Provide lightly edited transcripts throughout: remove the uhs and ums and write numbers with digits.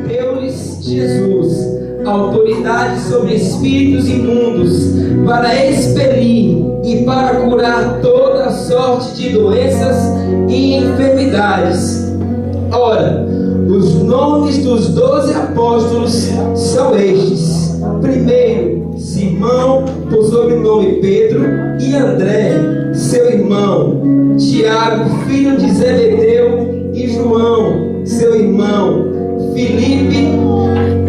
Deu-lhes Jesus autoridade sobre espíritos imundos para expelir e para curar toda sorte de doenças e enfermidades. Ora, os nomes dos 12 apóstolos são estes: primeiro, Simão, por sobrenome Pedro, e André, seu irmão, Tiago, filho de Zebedeu, e João, seu irmão, Filipe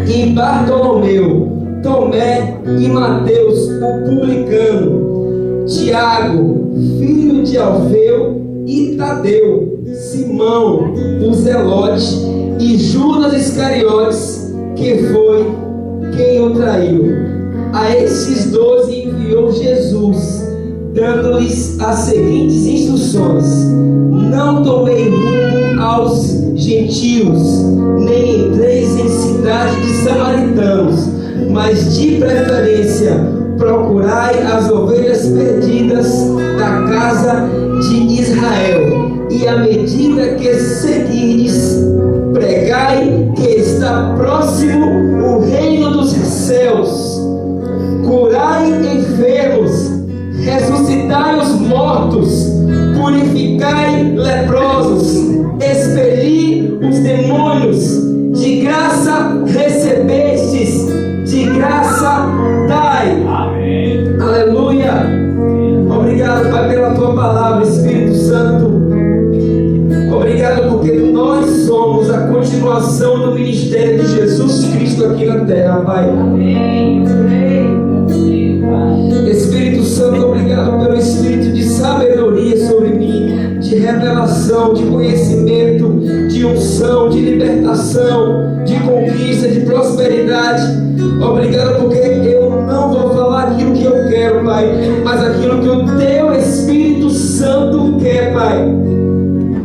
e Bartolomeu, Tomé e Mateus, o publicano, Tiago, filho de Alfeu, e Tadeu, Simão, o Zelote, e Judas Iscariotes, que foi quem o traiu. A esses 12 enviou Jesus, dando-lhes as seguintes instruções: não tomei rumo aos gentios, nem entreis em cidade de samaritanos, mas de preferência procurai as ovelhas perdidas da casa de Israel. E à medida que seguirdes, pregai que está próximo o reino dos céus. Curai enfermos, ressuscitai os mortos, purificai leprosos, expeli os demônios. De graça recebestes, de graça dai. Amém. Aleluia. Obrigado, Pai, pela tua palavra, Espírito Santo. Obrigado porque nós somos a continuação do ministério de Jesus Cristo aqui na terra, Pai. Amém. Espírito Santo, obrigado pelo espírito de sabedoria sobre mim, de revelação, de conhecimento, de unção, de libertação, de conquista, de prosperidade. Obrigado porque eu não vou falar aquilo que eu quero, Pai, mas aquilo que o teu Espírito Santo quer, Pai.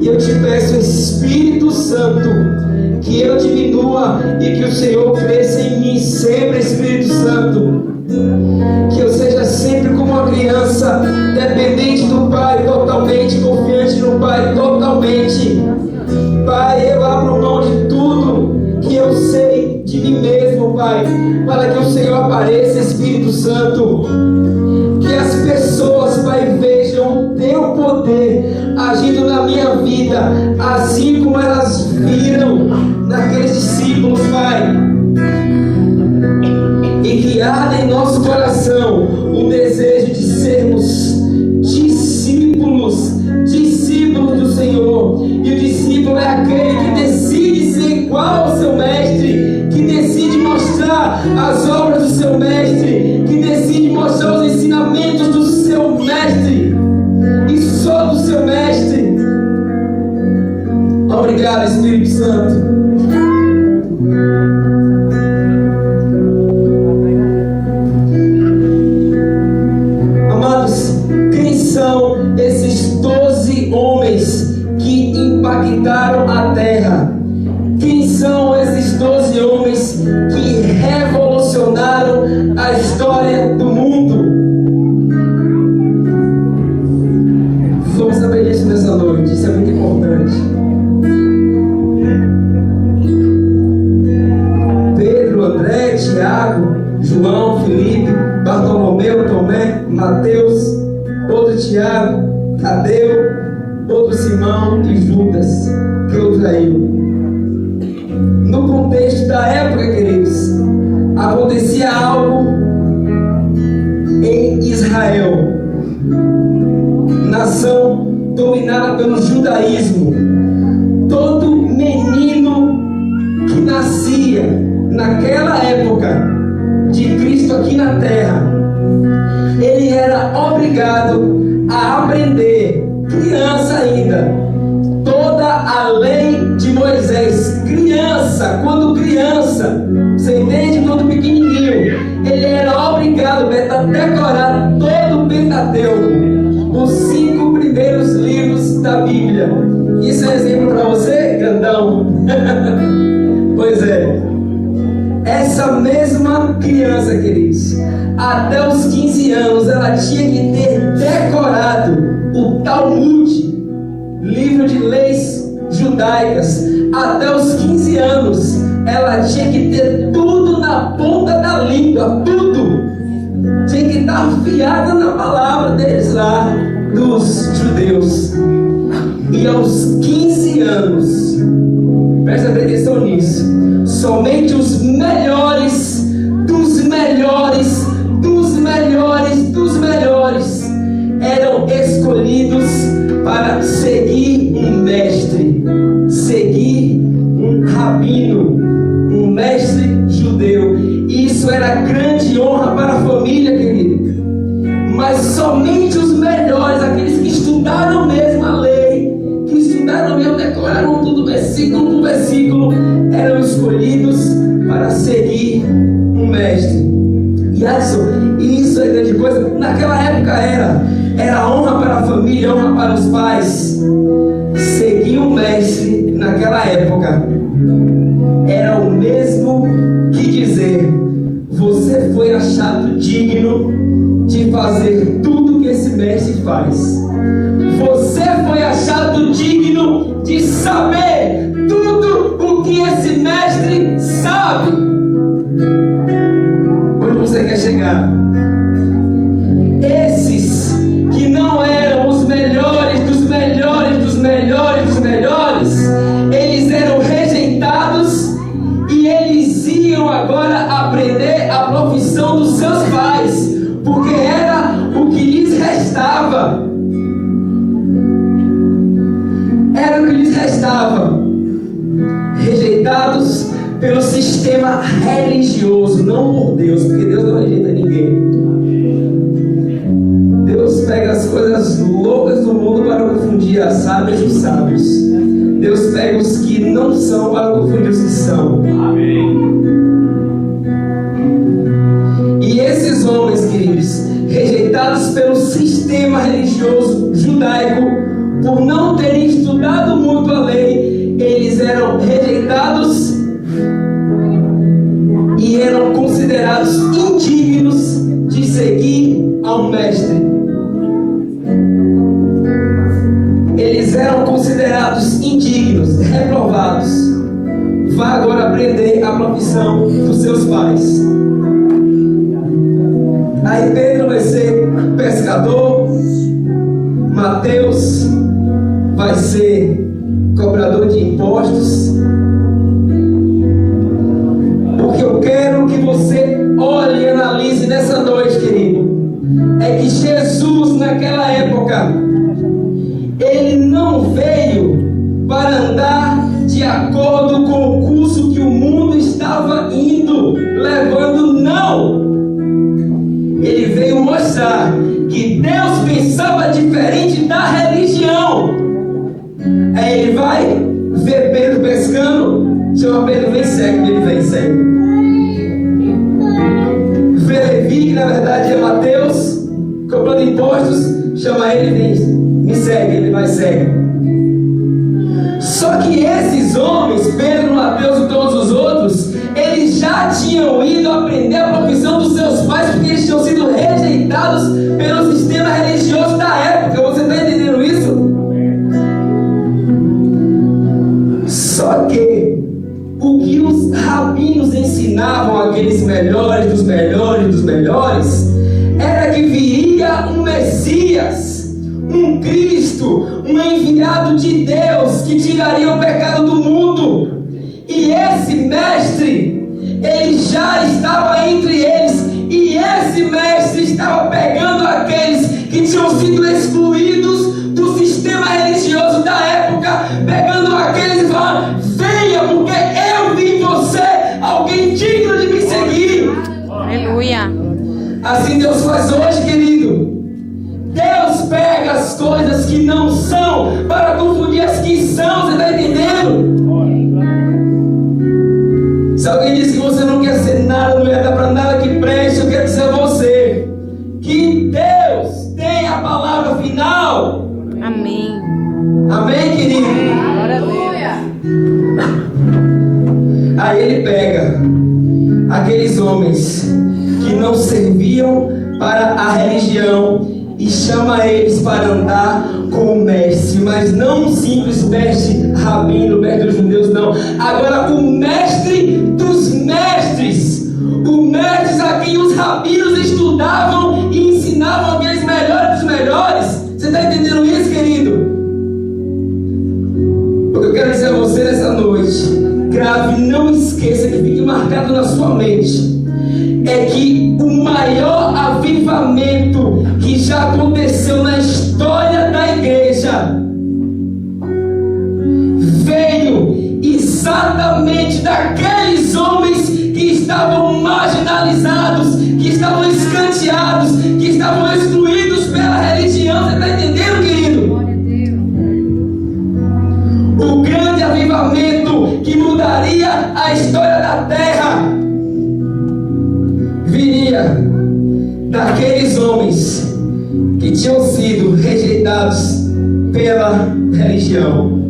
E eu te peço, Espírito Santo, que eu diminua e que o Senhor cresça em mim sempre, Espírito Santo. Que eu seja sempre como uma criança, dependente do Pai totalmente, confiante no Pai totalmente. Pai, eu abro mão de tudo que eu sei de mim mesmo, Pai, para que o Senhor apareça, Espírito Santo. Que as pessoas, Pai, vejam o teu poder agindo na minha vida, assim como elas viram naqueles discípulos, Pai. E que arda em nosso coração o desejo de sermos discípulos do Senhor. E o discípulo é aquele que decide ser igual ao seu mestre, que decide mostrar as obras do seu mestre, que decide mostrar os ensinamentos do seu mestre e só do seu mestre. Obrigado, Espírito Santo. Impactaram a terra. Quem são esses 12 homens que revolucionaram a história do mundo? Vamos saber disso nessa noite. Isso é muito importante. Pedro, André, Tiago, João, Filipe, Bartolomeu, Tomé, Mateus, outro Tiago, Tadeu, outro Simão e Judas, que o traiu. No contexto da época, queridos, acontecia algo em Israel, nação dominada pelo judaísmo. Todo menino que nascia naquela época de Cristo aqui na terra, ele era obrigado a aprender, criança ainda, toda a lei de Moisés. Criança, quando criança, você entende? Quando pequenininho, ele era obrigado a decorar todo o Pentateuco, os 5 primeiros livros da Bíblia. Isso é exemplo para você, grandão? Pois é. Essa mesma criança, queridos, até os 15 anos, ela tinha que ter decorado o Talmud, livro de leis judaicas, até os 15 anos, ela tinha que ter tudo na ponta da língua, tudo. Tinha que estar afiada na palavra deles lá, dos judeus. E aos 15 anos, presta atenção nisso, somente os melhores, dos melhores, dos melhores, dos melhores, eram escolhidos para seguir um mestre, seguir um rabino, um mestre judeu. E isso era grande honra para a família, querido. Mas somente os melhores, aqueles que estudaram mesmo a lei, que estudaram mesmo, decoraram tudo versículo por versículo, eram escolhidos para seguir um mestre. E isso é grande coisa. Naquela época era honra para a família, honra para os pais. Seguir um mestre naquela época era o mesmo que dizer: você foi achado digno de fazer tudo que esse mestre faz. Você foi achado digno de saber tudo o que esse mestre sabe. Onde você quer chegar? Esses que não eram os melhores dos melhores dos melhores dos melhores, eles eram rejeitados e eles iam agora aprender a profissão dos seus pais, porque era o que lhes restava. Era o que lhes restava. Rejeitados pelo sistema religioso, não por Deus, porque Deus não rejeita ninguém. Deus pega as coisas loucas do mundo para confundir as sábias dos sábios. Deus pega os que não são para confundir os que são. Amém. E esses homens, queridos, rejeitados pelo sistema religioso judaico, por não terem estudado muito a lei, eles eram rejeitados e eram considerados indignos de seguir a um mestre. Eles eram considerados indignos, reprovados. Vá agora aprender a profissão dos seus pais. Aí Pedro vai ser pescador, Mateus vai ser cobrador de impostos. O que eu quero que você olhe e analise nessa noite, querido, é que Jesus naquela época, ele não veio para andar de acordo com o curso que o mundo estava indo, levando, não. Ele veio mostrar que Deus pensava diferente da religião. Aí ele vai ver Pedro pescando, chama Pedro, vem segue, ele vem segue. Vê Levi, que na verdade é Mateus, cobrando impostos, chama ele, vem, me segue, ele vai segue. Só que esses homens, Pedro, Mateus e todos os outros, eles já tinham ido aprender a profissão dos seus pais, porque eles tinham sido rejeitados pelo sistema religioso da época. Você está entendendo isso? Só que o que os rabinos ensinavam àqueles melhores dos melhores dos melhores era que viria um Messias, um Cristo, um enviado de Deus que tiraria o pecado do mundo. E esse mestre, ele já estava entre eles, e esse mestre estava pegando aqueles que tinham sido excluídos do sistema religioso da época, pegando aqueles e falando: venha, porque eu vi em você alguém digno de me seguir. Aleluia. Assim Deus faz hoje, querido. Deus pega as coisas que não são para confundir as que são. Você está entendendo? Se alguém diz que você não quer ser nada, não ia dar para nada que preste, eu quero dizer a você que Deus tem a palavra final. Amém. Amém, querido? Glória a Deus. Aí ele pega aqueles homens que não serviam para a religião e chama eles para andar com o mestre, mas não um simples mestre rabino, mestre dos judeus, não. Agora o mestre dos mestres, o mestre a quem os rabinos estudavam e ensinavam aqueles melhores dos melhores. Você está entendendo isso, querido? O que eu quero dizer a você nessa noite, grave, não esqueça, que fique marcado na sua mente, é que o maior avivamento que já aconteceu na história da igreja veio exatamente daqueles homens que estavam marginalizados, que estavam escanteados, que estavam excluídos pela religião. Você está entendendo, querido? O grande avivamento que mudaria a história da terra viria daqueles homens que tinham sido rejeitados pela religião.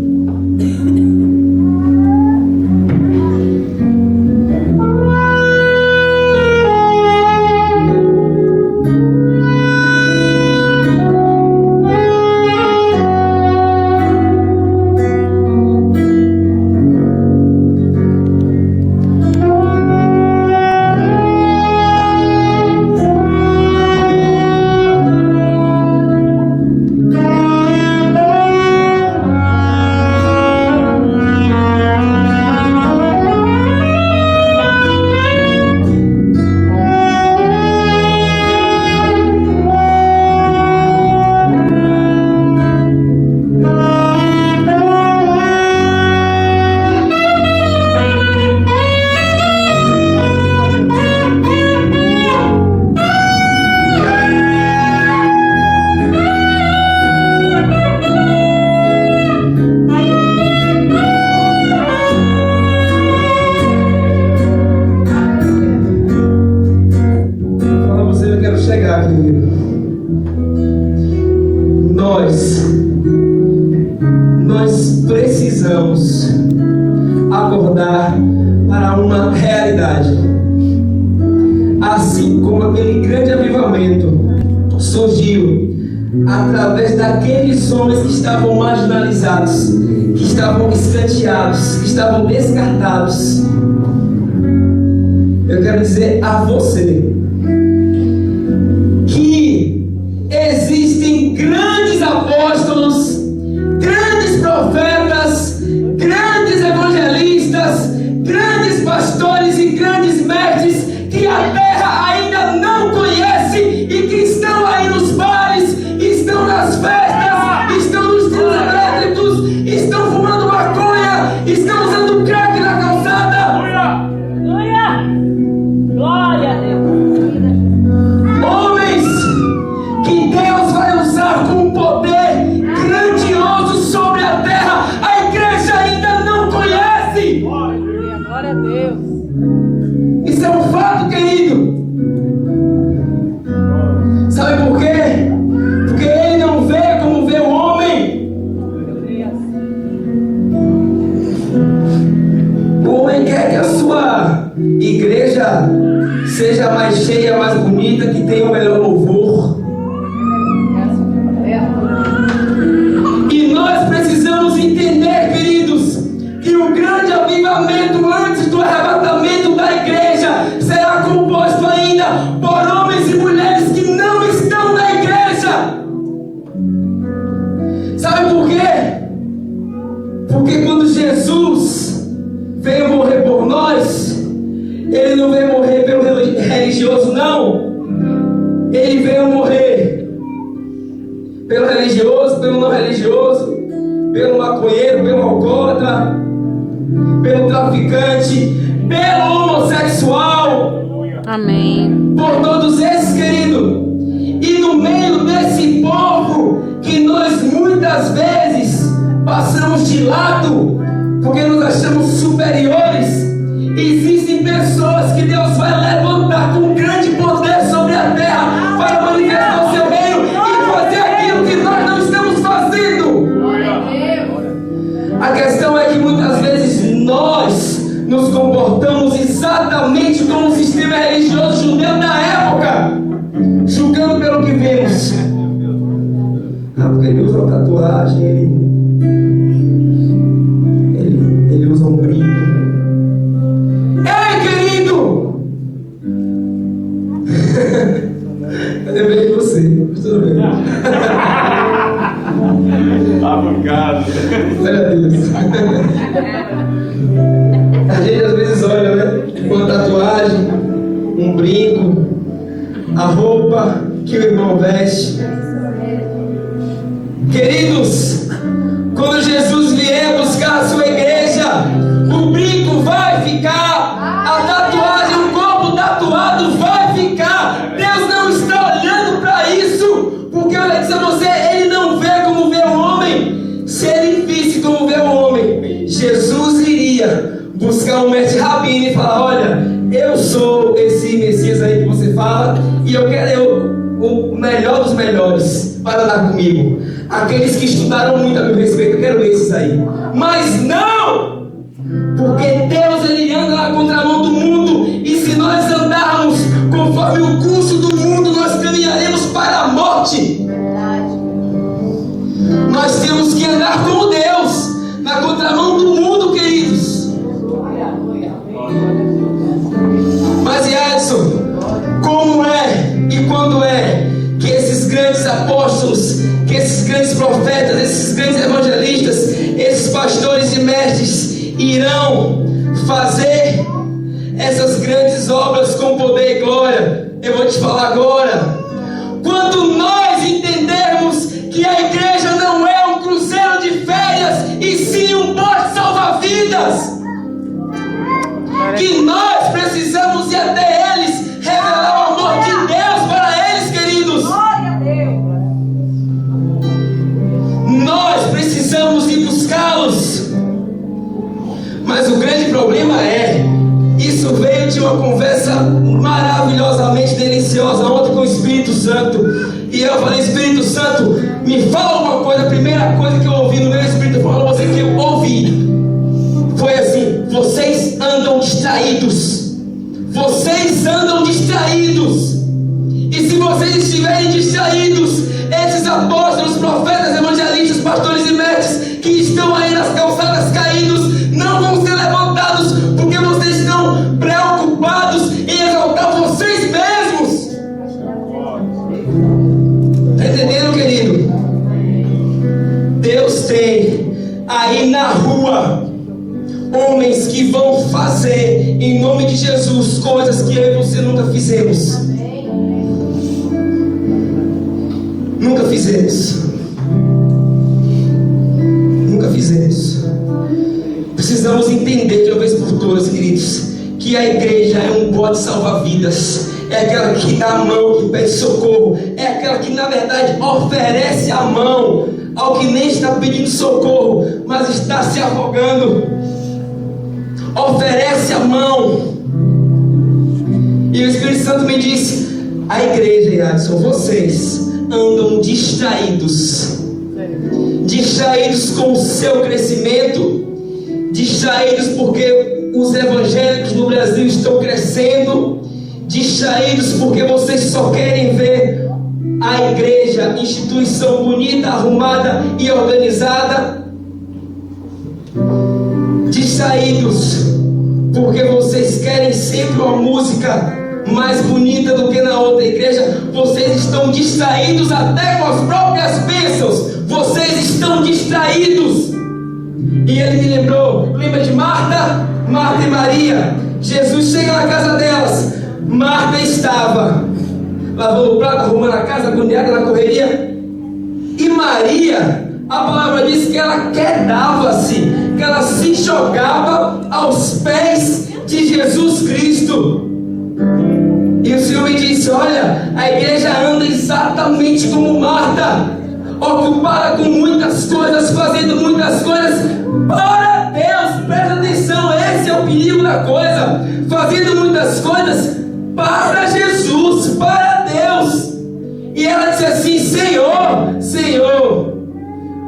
Nós precisamos acordar para uma realidade. Assim como aquele grande avivamento surgiu através daqueles homens que estavam marginalizados, que estavam escanteados, que estavam descartados, eu quero dizer a você que existem grandes apóstolos, grandes profetas, grandes evangelistas, grandes pastores e grandes mestres que a terra ainda não conhece e que estão aí nos bares, estão nas festas, estão nos trios elétricos, estão fumando maconha, estão usando crack na calçada. Glória a Deus. Homens que Deus vai usar com um poder grandioso sobre a terra, a igreja ainda não conhece. Glória a Deus. Isso é um fato, querido. Sabe por quê? Porque ele não vê como vê o homem. O homem quer que a sua igreja seja mais cheia, mais bonita, que tenha o melhor louvor. E nós precisamos entender, queridos, que o grande avivamento antes do arrebatamento da igreja será composto ainda por homens e mulheres que não estão na igreja. Sabe por quê? Porque quando Jesus veio morrer por nós, ele não veio morrer pelo religioso, não. Ele veio morrer pelo religioso, pelo não religioso, pelo maconheiro, pelo alcoólatra, pelo traficante, pelo homossexual. Amém. Por todos esses, querido. E no meio desse povo que nós muitas vezes passamos de lado, porque nos achamos superiores, existem pessoas que Deus vai levantar com grande poder sobre a terra para manifestar o seu reino e fazer aquilo que nós não estamos fazendo. A questão é que muitas vezes nós nos comportamos exatamente como o sistema religioso judeu da época, julgando pelo que vemos. porque ele usa uma tatuagem, ele usa um brinco. Ei, querido! Eu lembrei de você, mas tudo bem. Obrigado. Olha a Deus. A gente às vezes olha, né? Uma tatuagem, um brinco, a roupa que o irmão veste. Queridos, quando Jesus vier buscar a sua igreja, o brinco vai ficar, a tatuagem, o corpo tatuado vai ficar. Deus não está olhando para isso, porque olha, diz a você, Ele não vê como vê o homem. Se Ele visse como vê o homem, Jesus iria buscar um mestre rabino e falar: olha, eu sou esse Messias aí que você fala, e eu quero o melhor dos melhores para andar comigo. Aqueles que estudaram muito a meu respeito, eu quero esses aí. Mas não! Porque Deus, Ele anda na contramão do mundo, e se nós andarmos conforme o curso do mundo, nós caminharemos para a morte. Nós temos que andar como Deus, na contramão do mundo, queridos. Mas Edson, como é e quando é que esses grandes apóstolos, que esses grandes profetas, esses grandes evangelistas, esses pastores e mestres irão fazer essas grandes obras com poder e glória? Eu vou te falar agora. Quando nós entendermos que a igreja não é um cruzeiro de férias, e sim um bote salva-vidas, que nós precisamos ir até eles, revelar o amor de Deus para eles, queridos. Glória a Deus. Nós precisamos ir buscá-los. Mas o grande problema é, isso veio de uma conversa maravilhosamente deliciosa ontem com o Espírito Santo. E eu falei: Espírito Santo, me fala uma coisa. A primeira coisa que eu ouvi no meu espírito, falando a você que eu ouvi, foi assim: vocês andam distraídos. Vocês andam distraídos. E se vocês estiverem distraídos, esses apóstolos, profetas, evangelistas, pastores e mestres que estão aí nas calçadas caídos, não vão ser levantados, porque vocês estão preocupados em exaltar vocês mesmos. Está entendendo, querido? Deus tem aí na rua homens que vão fazer em nome de Jesus coisas que eu e você nunca fizemos. Nunca fizemos. Nunca fizemos. Precisamos entender de uma vez por todas, queridos, que a igreja é um bote salva-vidas. É aquela que dá a mão, que pede socorro. É aquela que na verdade oferece a mão ao que nem está pedindo socorro, mas está se afogando. Oferece a mão. E o Espírito Santo me disse: a igreja, Adson, vocês andam distraídos. Distraídos com o seu crescimento. Distraídos porque os evangélicos no Brasil estão crescendo. Distraídos porque vocês só querem ver a igreja, instituição bonita, arrumada e organizada. Distraídos porque vocês querem sempre uma música mais bonita do que na outra igreja. Vocês estão distraídos até com as próprias bênçãos. Vocês estão distraídos. E ele me lembrou, lembra de Marta e Maria? Jesus chega na casa delas. Marta estava lavando o prato, arrumando a casa, agoniada na correria. E Maria, a palavra diz que ela quedava-se, que ela se jogava aos pés de Jesus Cristo. E o Senhor me disse: olha, a igreja anda exatamente como Marta, ocupada com muitas coisas, fazendo muitas coisas para Deus. Presta atenção, esse é o perigo da coisa. Fazendo muitas coisas para Jesus, para Deus. E ela disse assim: Senhor,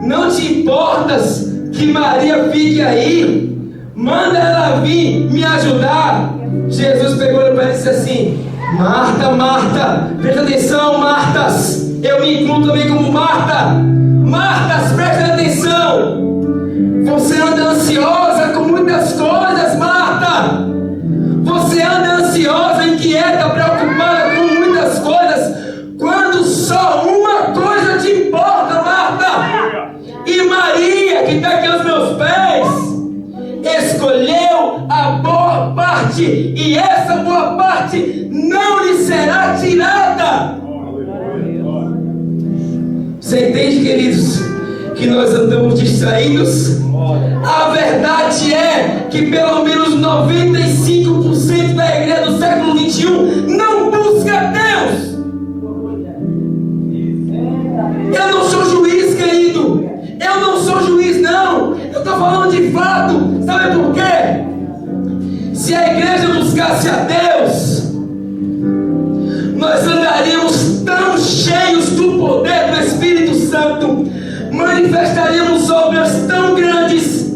não te importas que Maria fique aí? Manda ela vir me ajudar. Jesus pegou para ela e disse assim: Marta, presta atenção, Martas. Eu me incluo também como Marta. Marta, preste atenção. Você anda ansiosa com muitas coisas, Marta. Você anda ansiosa, inquieta, preocupada com muitas coisas, quando só uma coisa te importa, Marta. E Maria, que está aqui aos meus pés, escolheu a boa parte, e essa boa parte não lhe será tirada. Você entende, queridos, que nós andamos distraídos? A verdade é que pelo menos 95% da igreja do século XXI não busca Deus. Eu não sou juiz, querido. Eu não sou juiz, não. Eu estou falando de fato. Sabe por quê? Se a igreja buscasse a Deus, nós andaríamos tão cheios do poder do Espírito Santo, manifestaríamos obras tão grandes,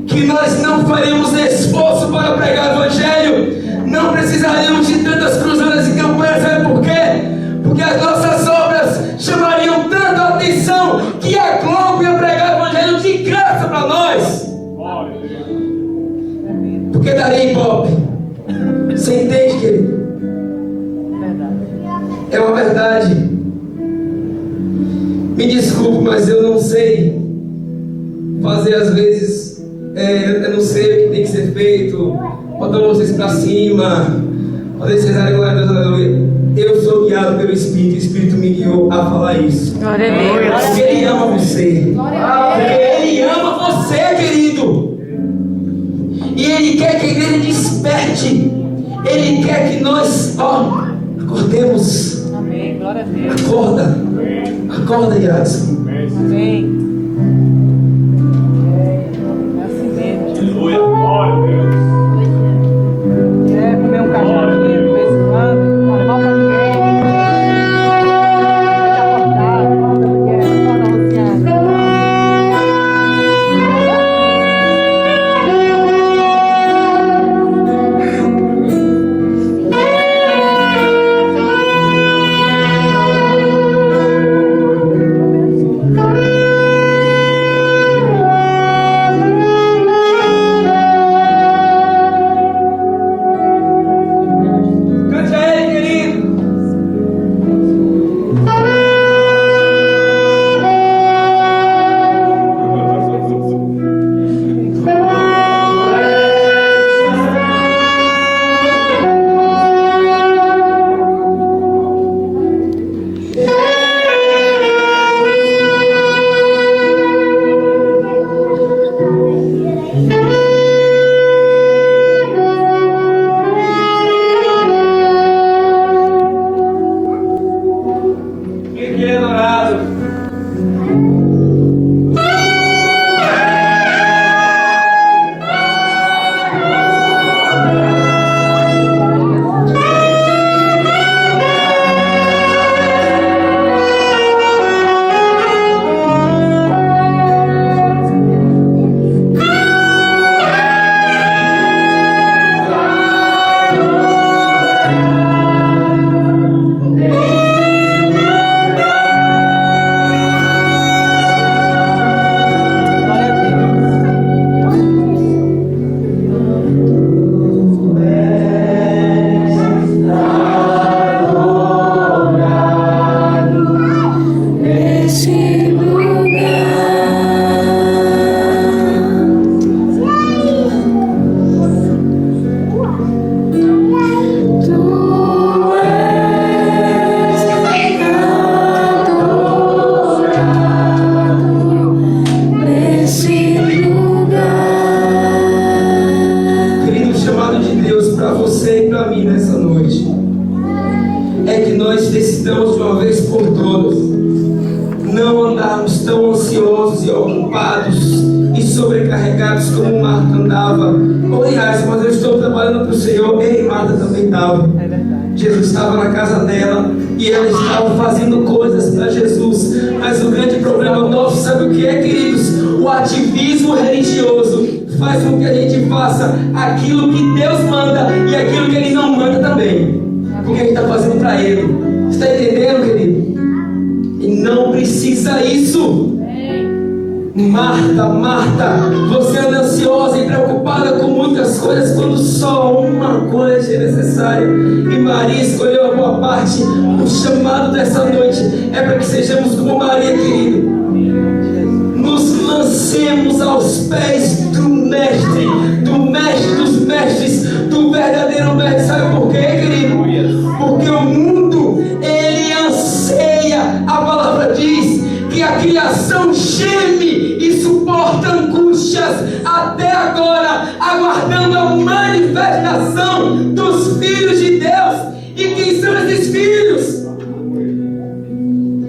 que nós não faríamos esforço para pregar o Evangelho, não precisaríamos de tantas cruzadas e campanhas. Sabe por quê? Porque as nossas obras chamariam tanto a atenção que a Globo ia pregar o Evangelho de graça para nós. Porque daria Ibope. Você entende, querido? É uma verdade. Me desculpe, mas eu não sei fazer às vezes. Eu não sei o que tem que ser feito, botando vocês para cima, fazer vocês darem glória a Deus, aleluia. Eu sou guiado pelo Espírito, o Espírito me guiou a falar isso. Glória a Deus. Porque Ele ama você. Porque Ele ama você, querido. E Ele quer que a igreja desperte. Ele quer que nós, acordemos. Amém. Glória a Deus. Acorda, Yadson. Amém. Aleluia, glória a Deus. Comer um cachorrinho de vez em quando, não levar pra ninguém. Vai acordar, acorda, Luciana. não andarmos tão ansiosos e ocupados e sobrecarregados como Marta andava. Aliás, mas eu estou trabalhando para o Senhor. Ei, Marta também estava. Jesus estava na casa dela e ela estava fazendo coisas para Jesus. Mas o grande problema nosso, sabe o que é, queridos? O ativismo religioso faz com que a gente faça aquilo que Deus manda e aquilo que Ele não manda também, porque a gente está fazendo para Ele. Você está entendendo, querido? E não precisa isso. Marta, Marta, você anda ansiosa e preocupada com muitas coisas, quando só uma coisa é necessária. E Maria escolheu a boa parte. O chamado dessa noite é para que sejamos como Maria, querido. Nos lancemos aos pés do Mestre dos mestres, do verdadeiro Mestre. Sabe por quê, querido? Porque o mundo, ele anseia. A palavra diz que a criação geme e suporta angústias até agora, aguardando a manifestação dos filhos de Deus. E quem são esses filhos?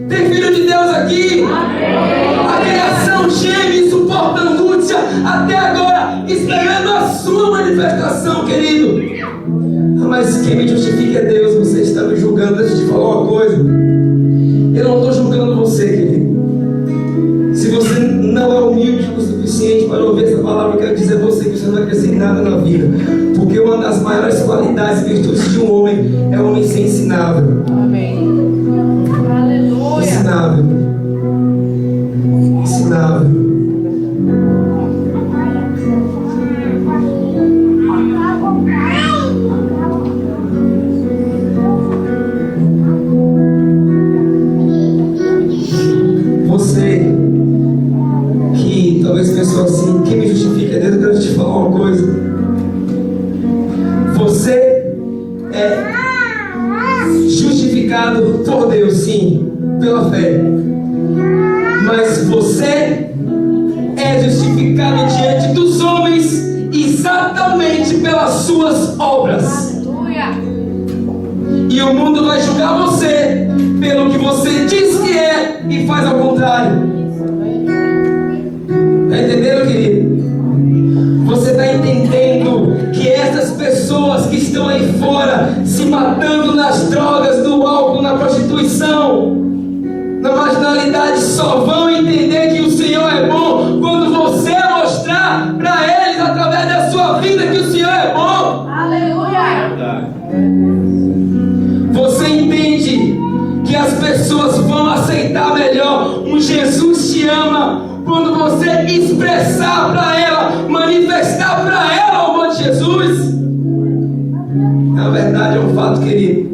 Tem filho de Deus aqui? A criação geme e suporta angústia até agora, esperando a sua manifestação, querido. Mas quem me justifica é Deus. Você está me julgando. Deixa eu te falar uma coisa. Eu não estou julgando você, querido. Se você não é humilde o suficiente para ouvir essa palavra, eu quero dizer a você que você não vai crescer em nada na vida. Porque uma das maiores qualidades e virtudes de um homem é o homem ser ensinável. Amém. Aleluia. Ensinável. Ensinável. Você que talvez pensou assim, quem me justifica é Deus, eu quero te falar uma coisa. Você é justificado por Deus, sim, pela fé. Mas você é justificado diante dos homens exatamente pelas suas obras. E o mundo vai julgar você pelo que você diz que é e faz ao contrário. Está entendendo, querido? Você está entendendo que essas pessoas que estão aí fora se matando nas drogas, no álcool, na prostituição, na marginalidade, só vão entender que o Senhor é bom quando você mostrar para eles através da sua vida que o Senhor é bom. Aleluia. Você entende que as pessoas vão aceitar melhor um Jesus te ama quando você expressar para ela, manifestar para ela o amor de Jesus. É verdade, é um fato, querido.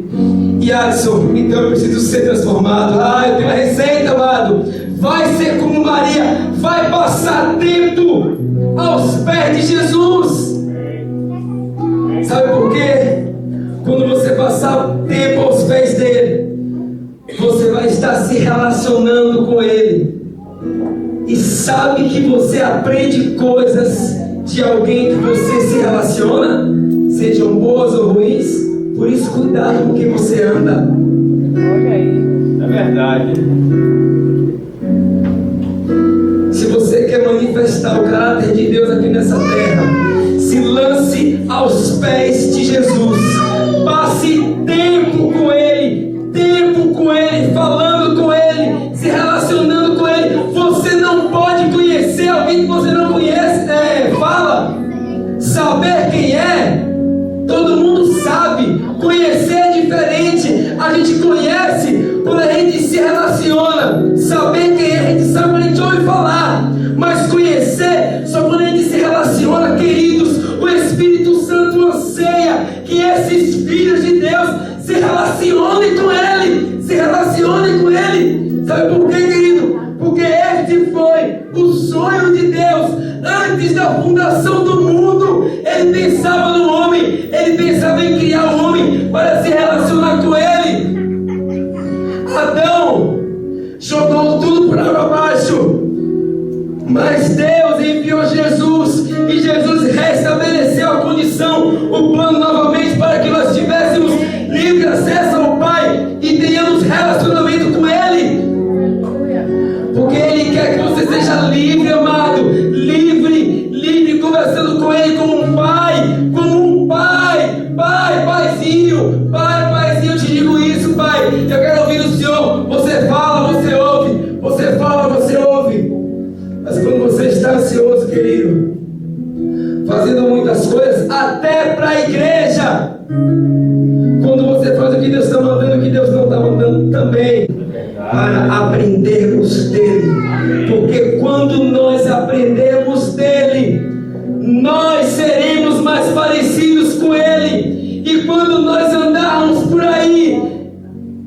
E Adson, então eu preciso ser transformado. Eu tenho a receita, amado. Vai ser como Maria, vai passar tempo aos pés de Jesus. Sabe por quê? Quando você passar tempo aos pés dele, você vai estar se relacionando com ele. E sabe que você aprende coisas de alguém que você se relaciona, sejam boas ou ruins. Por isso, cuidado com quem você anda. Olha aí. É verdade. Se você quer manifestar o caráter de Deus aqui nessa terra, se lance aos pés de Jesus. Passe tempo com Ele, falando com Ele, se relacionando com Ele. Você não pode conhecer alguém que você não conhece. Saber quem é, todo mundo sabe. Conhecer é diferente. A gente conhece quando a gente se relaciona. Saber quem é, a gente sabe quando a gente ouve falar. Mas conhecer, só quando a gente se relaciona, queridos. O Espírito Santo anseia que esses filhos de Deus se relacionem com Ele. Se relacionem com Ele. Sabe por quê, querido? Porque este foi o sonho de Deus. Antes da fundação do mundo, Ele pensava no homem. Ele pensava em criar o homem para se relacionar com Ele. Adão jogou tudo para baixo. Mas Deus enviou Jesus. E Jesus restabeleceu a condição, o plano novamente, para que nós tivéssemos livre acesso ao Pai e tenhamos relacionamento com Ele. Porque Ele quer que você seja livre, amado. Livre, conversando com Ele como um pai. Paizinho, eu te digo isso, Pai. Eu quero ouvir o Senhor. Você fala, você ouve. Você fala, você ouve. Mas quando você está ansioso, querido, fazendo muitas coisas, até para a igreja, quando você faz o que Deus está mandando, o que Deus não está mandando também, para aprendermos dele. Porque quando nós aprendemos dele, nós seremos mais parecidos com ele. E quando nós andarmos por aí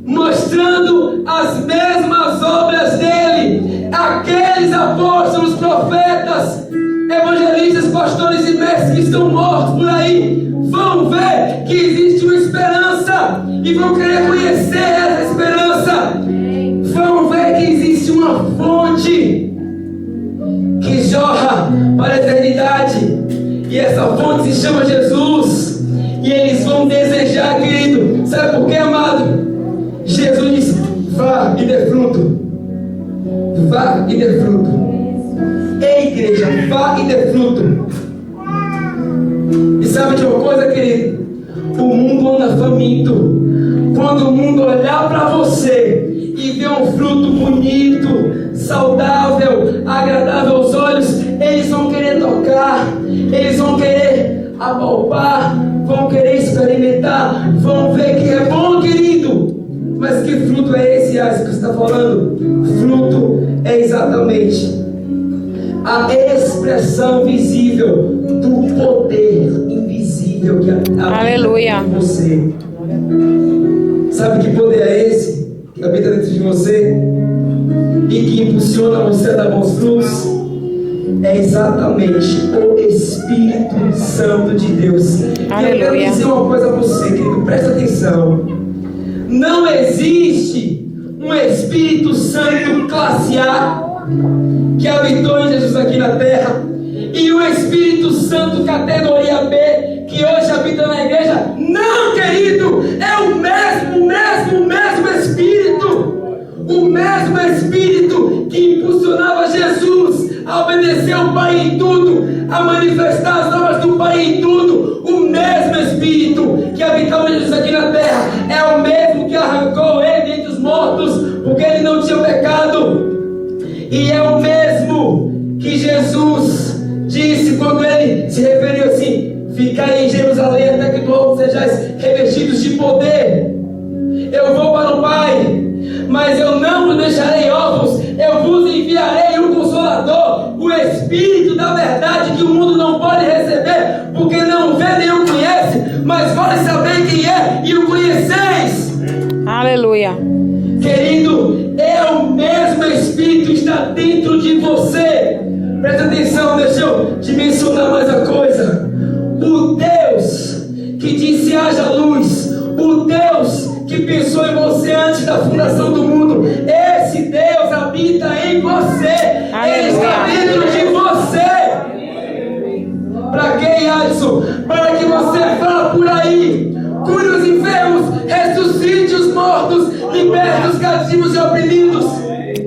mostrando as mesmas obras dele, aqueles apóstolos, profetas, evangelistas, pastores e mestres que estão mortos por aí vão ver que existe uma esperança e vão querer conhecer essa esperança. Vão ver que existe uma fonte que jorra para a eternidade, e essa fonte se chama Jesus. E eles vão desejar, querido, sabe por quê, amado? Jesus disse: vá e dê fruto. Vá e dê fruto. Ei, igreja, vá e dê fruto. E sabe de uma coisa, querido? O mundo anda faminto. Quando o mundo olhar para você e ver um fruto bonito, saudável, agradável aos olhos, eles vão querer tocar, eles vão querer apalpar, vão querer experimentar, vão ver que é bom, querido. Mas que fruto é esse, Isaac, que você está falando? Fruto é exatamente a expressão visível do poder invisível que habita em você. Sabe que poder é esse que habita dentro de você e que impulsiona você a dar bons frutos? É exatamente o Espírito Santo de Deus. E eu quero dizer uma coisa a você, querido, presta atenção. Não existe um Espírito Santo classe A que habitou em Jesus aqui na terra e um Espírito Santo categoria B que hoje habita na igreja. Não, querido, é o mesmo Espírito. O mesmo Espírito que impulsionava Jesus a obedecer ao Pai em tudo, a manifestar as obras do Pai em tudo. O mesmo Espírito que habitava em Jesus aqui na terra é o mesmo que arrancou ele dentre os mortos, porque ele não tinha pecado. E é o mesmo que Jesus disse quando ele se referiu assim: ficai em Jerusalém até que todos sejais revestidos de poder. Eu vou para o Pai, mas eu não vos deixarei órfãos, eu vos enviarei o Consolador, o Espírito da verdade, que o mundo não pode receber, porque não vê nem o conhece, mas pode saber quem é e o conheceis. Aleluia. Querido, é o mesmo Espírito que está dentro de você. Presta atenção, deixa eu te mencionar mais uma coisa. O Deus que disse haja luz, o Deus que pensou em você antes da fundação do mundo, esse Deus habita em você. Ele está dentro de você. Para quê, Alisson? Para que você vá por aí, cure os enfermos, ressuscite os mortos, liberte os cativos e oprimidos.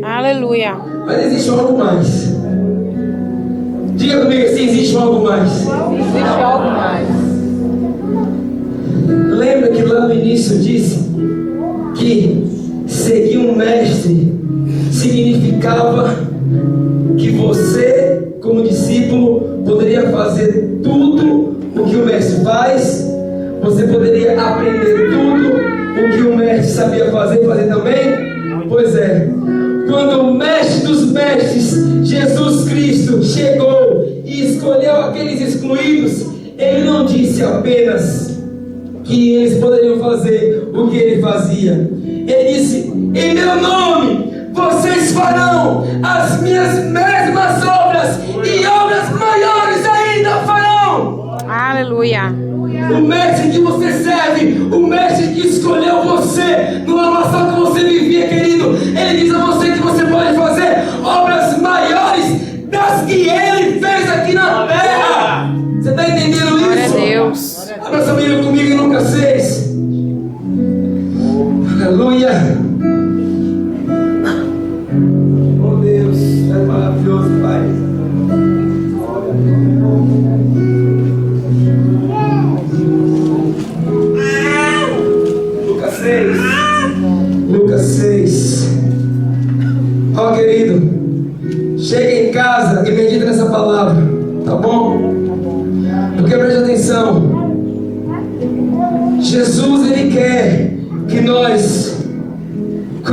Aleluia. Mas existe algo mais. Diga comigo assim: existe algo mais. Existe algo mais. Lembra que lá no início disse que seguir um mestre significava que você, como discípulo, poderia fazer tudo o que o mestre faz. Você poderia aprender tudo o que o mestre sabia fazer também? Pois é. Quando o mestre dos mestres, Jesus Cristo, chegou e escolheu aqueles excluídos, ele não disse apenas que eles poderiam fazer o que ele fazia. Ele disse: em meu nome vocês farão as minhas mesmas obras, e obras maiores ainda farão. Aleluia. O mestre que você serve, o mestre que escolheu você numa nação que você vivia, querido, ele diz a você que você pode fazer obras maiores das que ele fez aqui na terra. Você está entendendo isso? Glória a Deus. Abra essa Bíblia comigo em Lucas 6. Aleluia. Oh Deus, é maravilhoso, Pai. Lucas 6. Ó, querido, chega em casa e medita nessa palavra, tá bom? Porque preste atenção, Jesus, ele quer que nós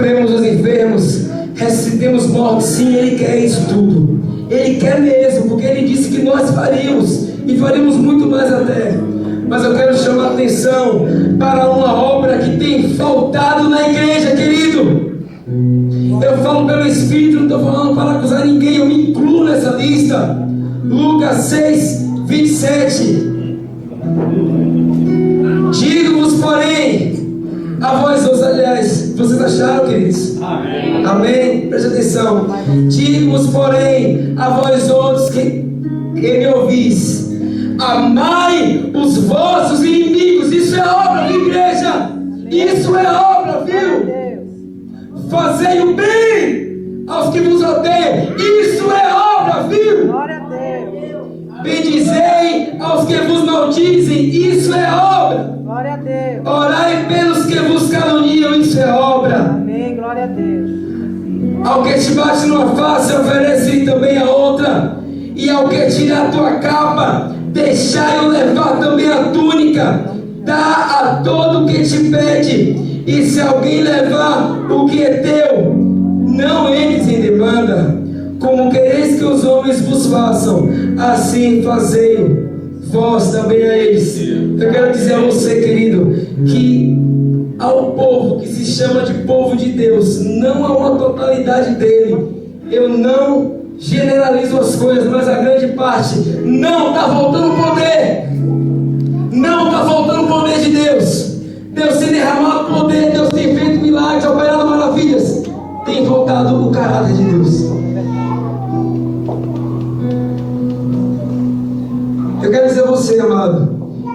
curemos os enfermos, ressuscitemos mortos. Sim, Ele quer isso tudo. Ele quer mesmo, porque Ele disse que nós faríamos, e faríamos muito mais até. Mas eu quero chamar a atenção para uma obra que tem faltado na igreja, querido. Eu falo pelo Espírito, não estou falando para acusar ninguém, eu me incluo nessa lista. Lucas 6, 27. Digo-vos, porém, a vós outros, aliás, vocês acharam, queridos? Amém. Amém? Preste atenção. Digo-vos, porém, a vós outros que me ouvis, amai os vossos inimigos. Isso é obra, viu, igreja? Isso é obra, viu? Fazei o bem aos que vos odeiam. Isso é obra, viu? Glória a Deus. Bendizei aos que vos maldizem. Isso é obra. Glória a Deus. Orai pelos que vos caluniam. Isso é obra. Amém. Glória a Deus. Ao que te bate numa face, oferece também a outra. E ao que tira a tua capa, deixai-o levar também a túnica. Dá a todo o que te pede. E se alguém levar o que é teu, não entres em demanda. Como quereis que os homens vos façam, assim fazei vós também a eles. Eu quero dizer a você, querido, que ao povo que se chama de povo de Deus, não há uma totalidade dele. Eu não generalizo as coisas, mas a grande parte não está faltando poder. Não está faltando o poder de Deus. Deus tem derramado poder, Deus tem feito milagres, operado maravilhas. Tem faltado o caráter de Deus. Eu quero dizer a você, amado,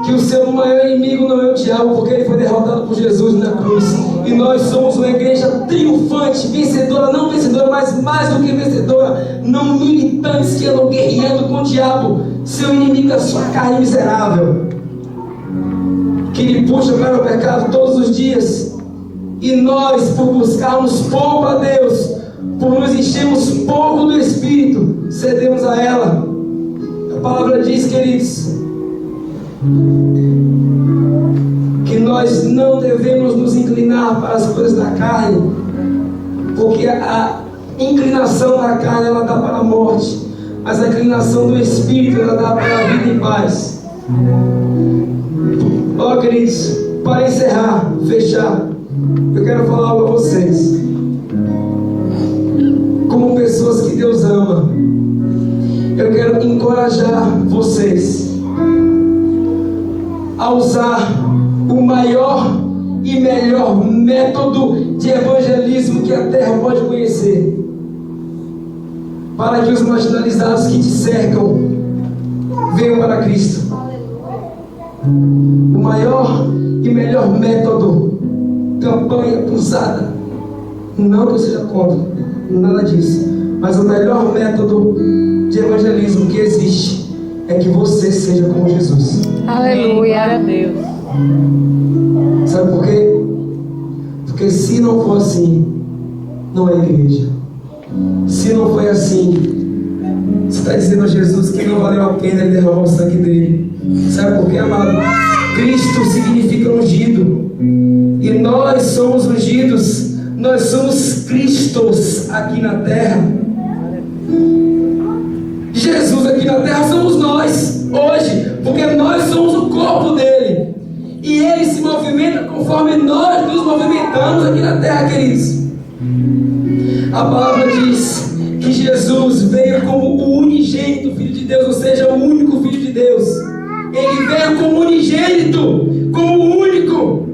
que o seu maior inimigo não é o diabo, porque ele foi derrotado por Jesus na cruz. E nós somos uma igreja triunfante, vencedora, não vencedora, mas mais do que vencedora. Não militantes que andam guerreando com o diabo. Seu inimigo é a sua carne miserável, que lhe puxa para o pecado todos os dias. E nós, por buscarmos pouco a Deus, por nos enchermos pouco do Espírito, cedemos a ela. A palavra diz, queridos, que nós não devemos nos inclinar para as coisas da carne, porque a inclinação da carne ela dá para a morte, mas a inclinação do Espírito ela dá para a vida e paz. Ó, queridos, para encerrar, fechar, eu quero falar algo a vocês. Como pessoas que Deus ama, eu quero encorajar vocês a usar o maior e melhor método de evangelismo que a terra pode conhecer, para que os marginalizados que te cercam venham para Cristo. O maior e melhor método, campanha cruzada, não que eu seja contra, nada disso, mas o melhor método de evangelismo que existe é que você seja como Jesus. Aleluia. Glória a Deus. Sabe por quê? Porque se não for assim, não é igreja. Se não foi assim, você está dizendo a Jesus que não valeu a pena ele derramar o sangue dele. Sabe por quê, amado? Cristo significa ungido. E nós somos ungidos. Nós somos Cristos aqui na terra. Jesus aqui na terra somos nós hoje, porque nós somos o corpo dele. E ele se movimenta conforme nós nos movimentamos aqui na terra, queridos. A palavra diz que Jesus veio como o unigênito Filho de Deus, ou seja, o único Filho de Deus. Ele veio como unigênito, como o único.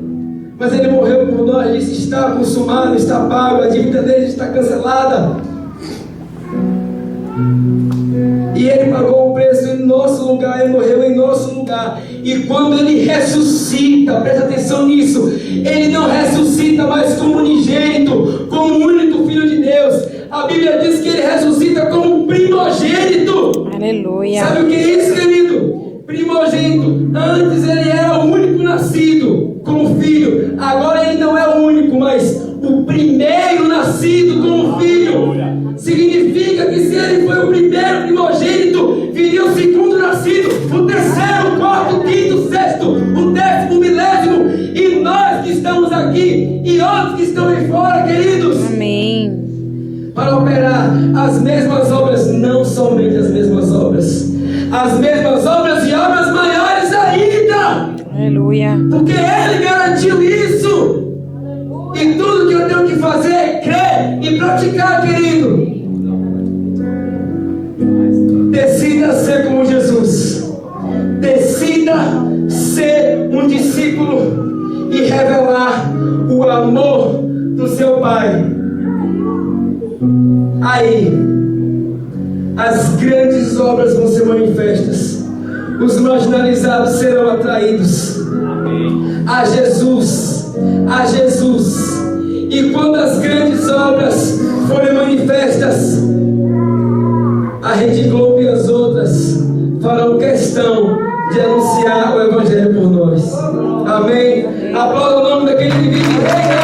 Mas ele morreu por nós, disse: está consumado, está pago, a dívida dele está cancelada. E ele pagou o preço em nosso lugar, ele morreu em nosso lugar. E quando ele ressuscita, presta atenção nisso, ele não ressuscita mais como unigênito, como o único Filho de Deus. A Bíblia diz que ele ressuscita como primogênito. Aleluia. Sabe o que é isso, querido? Primogênito. Antes ele era o único nascido como filho. Agora ele não é o único, mas o primeiro nascido como filho. Significa que se ele foi o primeiro primogênito, viria o segundo nascido, o terceiro, o quarto, o quinto, o sexto, o décimo, o milésimo. E nós que estamos aqui e outros que estão aí fora, queridos, para operar as mesmas obras, não somente as mesmas obras e obras maiores ainda. Aleluia. Porque Ele garantiu isso. E tudo que eu tenho que fazer é crer e praticar, querido. Decida ser como Jesus. Decida ser um discípulo e revelar o amor do seu Pai. Aí, as grandes obras vão ser manifestas. Os marginalizados serão atraídos a Jesus. A Jesus. E quando as grandes obras forem manifestas, a Rede Globo e as outras farão questão de anunciar o Evangelho por nós. Amém? Aplauda o nome daquele que vive e reina.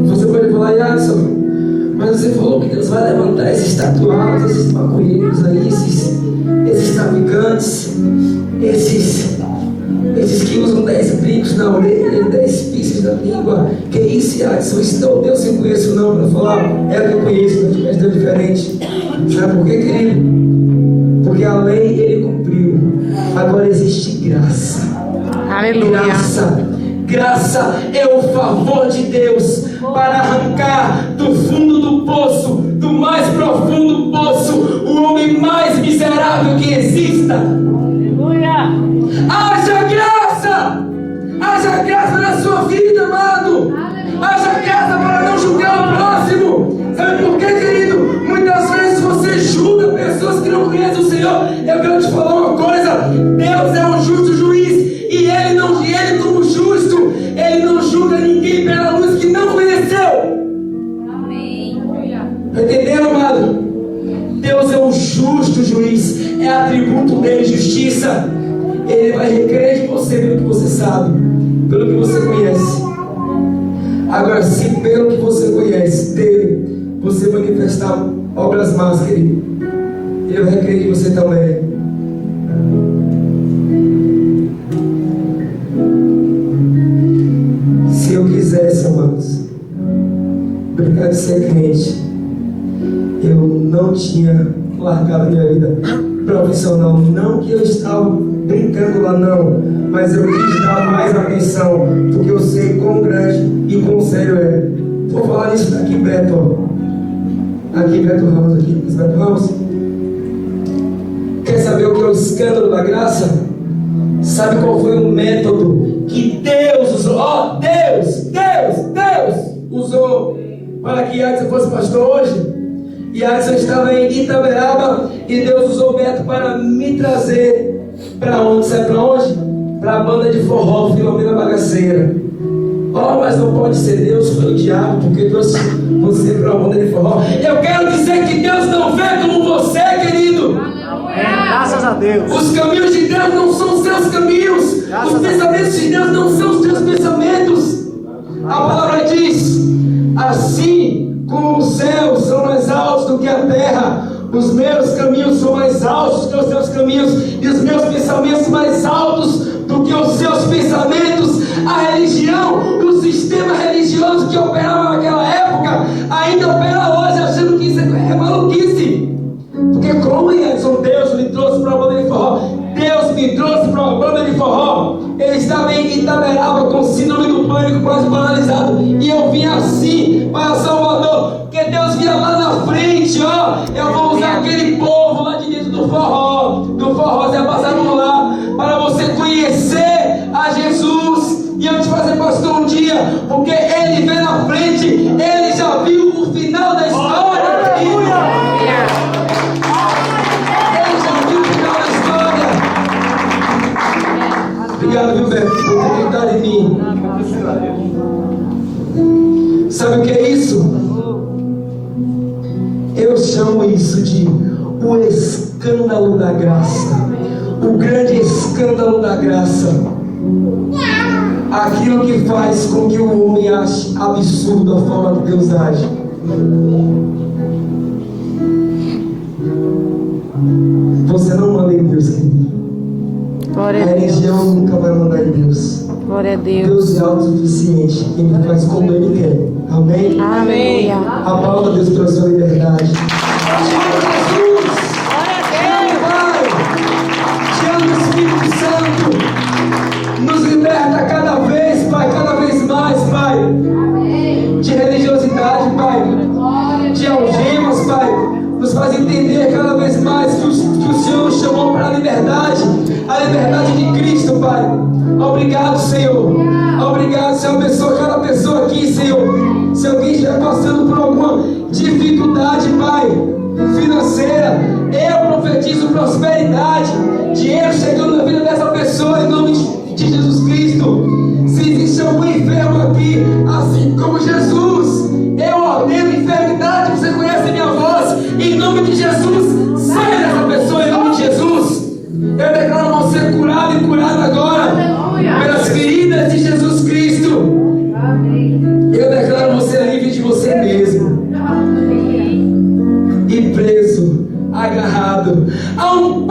Você pode falar, Yadson, mas você falou que Deus vai levantar esses tatuados, esses maconheiros aí, esses traficantes, esses que usam 10 brincos na orelha, 10 pistas na língua. Que isso, Yadson? Isso não é o Deus que eu conheço não, para falar, é o que eu conheço, mas Deus é diferente. Sabe por quê, querido? Porque a lei ele cumpriu, agora existe graça. Aleluia. Graça é o favor de Deus para arrancar do fundo do poço, do mais profundo poço, o homem mais miserável que exista. Aleluia. Haja graça! Haja graça na sua vida, amado! Haja graça para não julgar o próximo! Sabe por quê, querido? Muitas vezes você julga pessoas que não conhecem o Senhor. Eu quero te falar uma coisa: Deus é um justo juiz. E ele como justo, ele não julga ninguém pela luz que não conheceu. Amém. Entenderam, amado? Deus é um justo juiz. É atributo dele justiça. Ele vai requerer de você pelo que você sabe, pelo que você conhece. Agora, se pelo que você conhece dele, você manifestar obras más, querido, ele vai requerer de você também. Se eu quisesse, amados, brincar de ser crente, eu não tinha largado minha vida profissional. Não que eu estava brincando lá, não, mas eu quis dar mais atenção, porque eu sei quão grande e quão sério é. Vou falar nisso daqui, Beto. Aqui, Beto Ramos, aqui, Beto Ramos. Quer saber o que é o escândalo da graça? Sabe qual foi o método que Deus usou? Ó, Deus usou para que Yadson fosse pastor hoje? Yadson estava em Itaberaba e Deus usou Beto para me trazer para onde? Sabe para onde? Para a banda de forró Filomena Bagaceira. Oh, mas não pode ser Deus, foi o diabo, porque trouxe você para a banda de forró. Eu quero dizer que Deus não vê como você, querido. Graças a Deus. Os caminhos de Deus não são os seus caminhos. Os pensamentos de Deus não são os teus pensamentos. A palavra diz: assim como os céus são mais altos do que a terra, os meus caminhos são mais altos do que os seus caminhos, e os meus pensamentos mais altos do que os seus pensamentos. A religião, o sistema religioso que operava naquela época, ainda opera hoje, achando que isso é maluquice. Porque como Edson, Deus me trouxe para a banda de forró? Deus me trouxe para uma banda de forró. Ele estava em Itaberaba com síndrome do pânico, quase paralisado, e eu vim assim para Salvador, porque Deus via lá na frente, ó, eu vou usar aquele povo lá de do forró Zé Passado lá, para você conhecer a Jesus. E eu te fazer, pastor, um dia, porque ele vem na frente, ele já viu o final da história. Ele já viu o final da história. Obrigado, viu, Beto, por ter acreditado em mim. Sabe o que é isso? Eu chamo isso de o escândalo da graça. O grande escândalo da graça. Aquilo que faz com que o homem ache absurdo a forma que Deus age. Você não manda em Deus, querido. Glória A a Deus. religião nunca vai mandar em Deus. Glória a Deus. Deus é autossuficiente. Ele faz como Ele quer. Amém? Amém. Aplauda Deus pela sua liberdade. Te amo, Jesus. Te amo, Pai. Te amo, Espírito Santo. Nos liberta cada vez, Pai, cada vez mais, Pai. De religiosidade, Pai. De algemas, Pai. Nos faz entender cada vez mais que o Senhor nos chamou para a liberdade de Cristo, Pai. Obrigado, Senhor. Obrigado, Senhor. Abençoa cada pessoa aqui, Senhor. Se alguém estiver passando por alguma dificuldade, Pai, financeira, eu profetizo prosperidade, dinheiro chegando na vida dessa pessoa em nome de Jesus Cristo. Se existe algum enfermo aqui, assim como Jesus, eu ordeno enfermidade. Você conhece a minha voz? Em nome de Jesus, saia dessa pessoa em nome de Jesus. Eu declaro você curado e curado agora pelas feridas de Jesus Cristo. Eu declaro você livre de você mesmo e preso, agarrado a um